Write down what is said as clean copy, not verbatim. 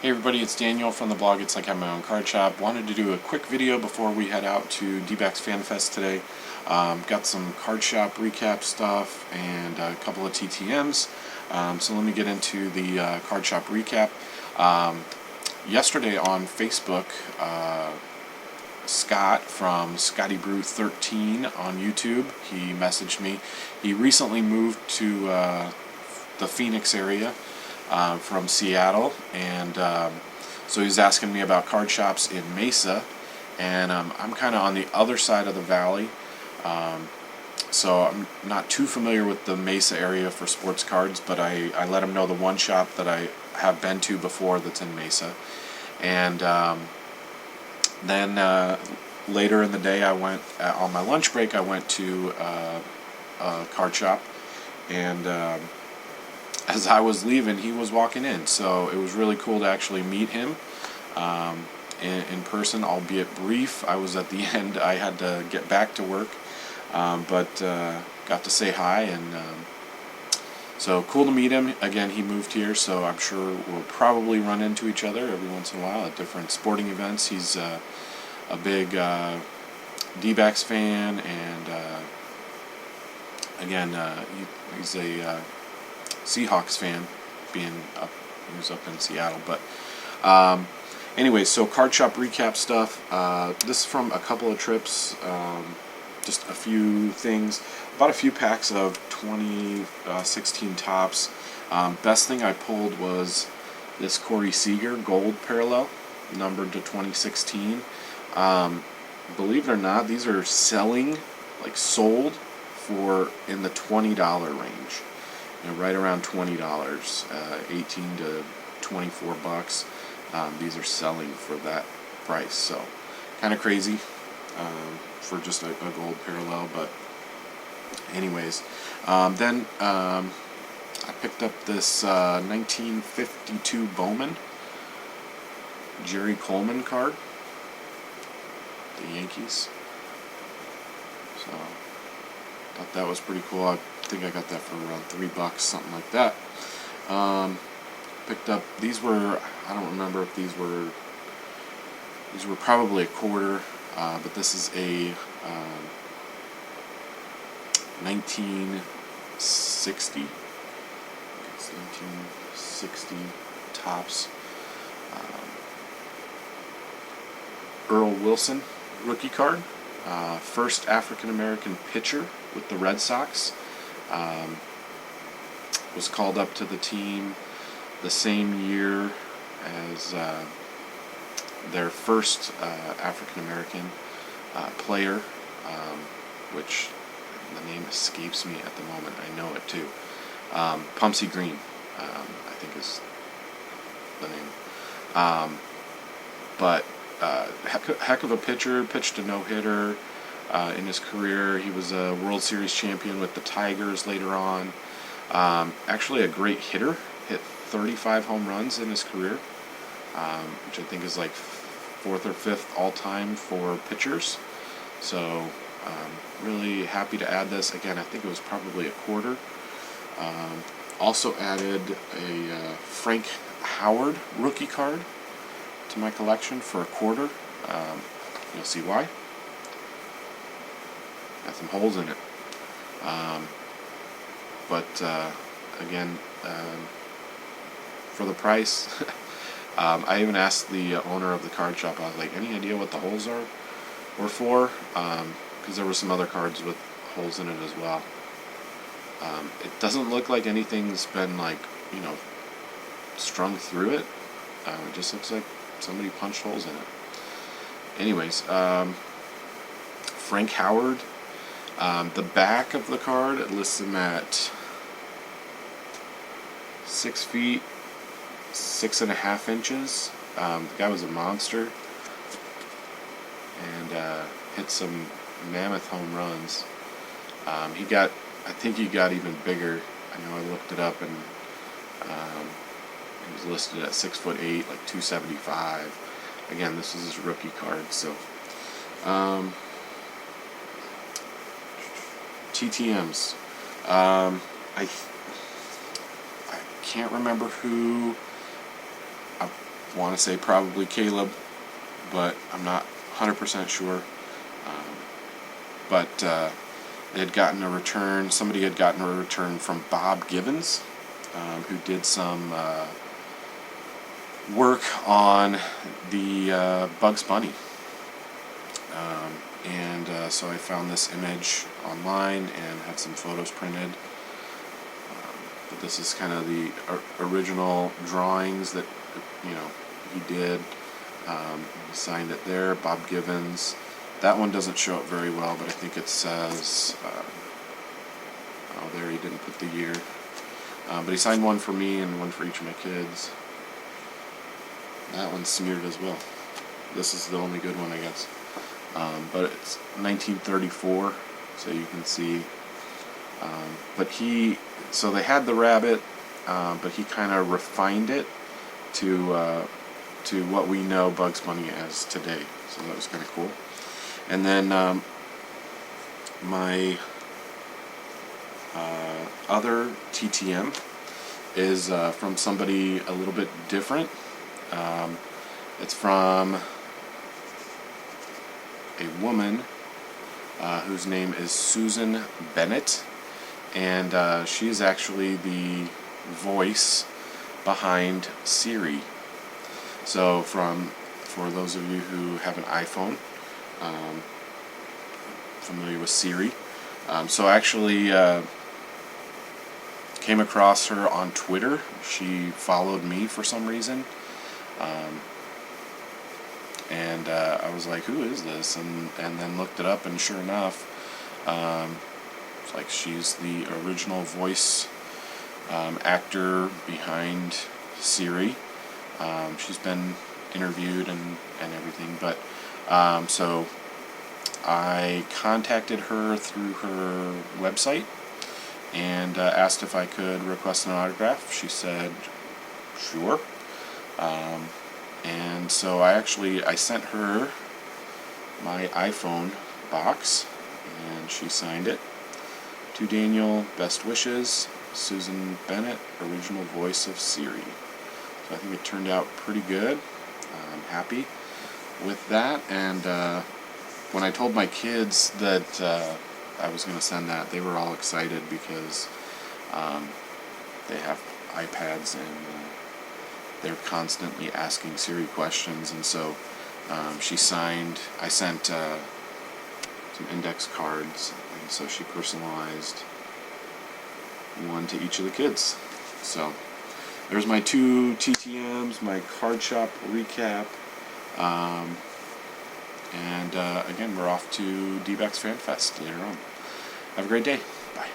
Hey everybody, it's Daniel from the blog It's Like Having My Own Card Shop. Wanted to do a quick video before we head out to D-Backs Fan Fest today. Got some card shop recap stuff and a couple of TTMs. So let me get into the card shop recap. Yesterday on Facebook, Scott from Scotty Brew 13 on YouTube, he messaged me. He recently moved to the Phoenix area from Seattle, and so he's asking me about card shops in Mesa, and I'm kind of on the other side of the valley, so I'm not too familiar with the Mesa area for sports cards, but I let him know the one shop that I have been to before that's in Mesa. And then later in the day, I went on my lunch break, I went to a card shop, and as I was leaving, he was walking in, so it was really cool to actually meet him in person, albeit brief. I was at the end, I had to get back to work, but got to say hi, and so cool to meet him. Again, he moved here, so I'm sure we'll probably run into each other every once in a while at different sporting events. He's a big D-Backs fan, and again, he's a Seahawks fan, being up, he was up in Seattle. But anyway, so card shop recap stuff. This is from a couple of trips, just a few things. Bought a few packs of 2016 tops. Best thing I pulled was this Corey Seager gold parallel, numbered to 2016. Believe it or not, these are selling, like sold, for in the $20 range. You know, right around $20, 18 to 24 bucks. These are selling for that price, so kind of crazy for just a gold parallel. But anyways, then I picked up this 1952 Bowman Jerry Coleman card, the Yankees. So thought that was pretty cool. I think I got that for around $3, something like that. Picked up, these were, I don't remember if these were probably a quarter, but this is a 1960, it's 1960 tops, Earl Wilson rookie card. First African-American pitcher with the Red Sox. Was called up to the team the same year as their first African-American player, which the name escapes me at the moment. I know it too. Pumpsy Green, I think is the name. But heck of a pitcher, pitched a no-hitter in his career. He was a World Series champion with the Tigers later on. Actually a great hitter, hit 35 home runs in his career, which I think is like 4th or 5th all-time for pitchers. So really happy to add this. Again, I think it was probably a quarter. Also added a Frank Howard rookie card to my collection for a quarter. You'll see why. Got some holes in it. But again, for the price, I even asked the owner of the card shop, I was like, any idea what the holes were for? Because there were some other cards with holes in it as well. It doesn't look like anything's been, like, you know, strung through it. It just looks like somebody punched holes in it. Anyways, Frank Howard. The back of the card, it lists him at 6 feet 6.5 inches. The guy was a monster, and hit some mammoth home runs. I think he got even bigger. I know I looked it up, and he was listed at 6'8", like 275. Again, this is his rookie card, so. TTMs. I can't remember who. want to say probably Caleb, but I'm not 100% sure. But they had gotten a return. Somebody had gotten a return from Bob Gibbons, who did some work on the Bugs Bunny. So I found this image online and had some photos printed. But this is kind of the original drawings that he did. He signed it there, Bob Gibbons. That one doesn't show up very well, but I think it says, oh, there he didn't put the year. But he signed one for me and one for each of my kids. That one's smeared as well. This is the only good one, I guess. But it's 1934, so you can see. So they had the rabbit, but he kind of refined it to what we know Bugs Bunny as today. So that was kind of cool. And then my other TTM is from somebody a little bit different. It's from a woman whose name is Susan Bennett, and she is actually the voice behind Siri. So for those of you who have an iPhone, familiar with Siri, so I actually came across her on Twitter. She followed me for some reason, and I was like, who is this? And then looked it up, and sure enough, it's like she's the original voice actor behind Siri. She's been interviewed and everything, but so I contacted her through her website and asked if I could request an autograph. She said sure. And so I sent her my iPhone box, and she signed it. To Daniel, best wishes, Susan Bennett, original voice of Siri. So I think it turned out pretty good. I'm happy with that. And when I told my kids that I was going to send that, they were all excited because they have iPads and they're constantly asking Siri questions. And so I sent some index cards, and so she personalized one to each of the kids. So there's my two TTMs, my card shop recap, and again, we're off to D-Backs Fan Fest later on. Have a great day. Bye.